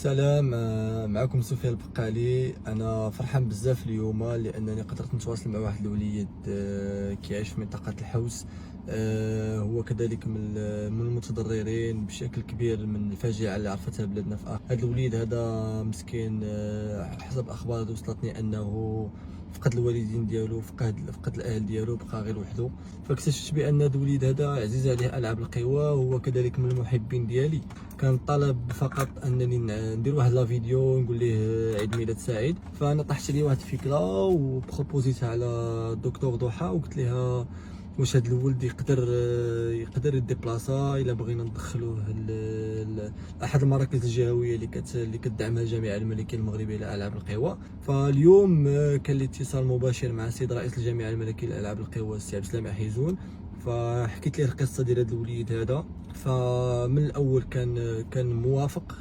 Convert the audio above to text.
السلام. معكم سفيان البقالي. انا فرحان بزاف اليوم لانني قدرت نتواصل مع واحد الوليد كيعيش في منطقه الحوس. هو كذلك من المتضررين بشكل كبير من الفاجعه اللي عرفتها بلادنا في هذا الوليد هذا مسكين. حسب اخبار وصلتني انه فقد الوالدين ديالو، فقد الاهل ديالو، بقى غير وحده. فاكتشفت بان هذا الوليد هذا عزيز عليه العاب القوى، وهو كذلك من المحبين ديالي. كان طلب فقط انني ندير واحد لا فيديو نقول ليه عيد ميلاد سعيد. فانا طرحت عليه واحد الفكره وبروبوزيتها على الدكتور ضحى، وقلت لها واش هذا الولد يقدر يديبلاصا الا بغينا ندخلوه احد المراكز الجهويه اللي كتدعمها الجامعه الملكيه المغربيه لالعاب القوى. فاليوم كان الاتصال مباشر مع السيد رئيس الجامعه الملكيه لالعاب القوى السي عبد السلام حيزون. فحكيت ليه القصه ديال هذا الوليد هذا، فمن الاول كان موافق.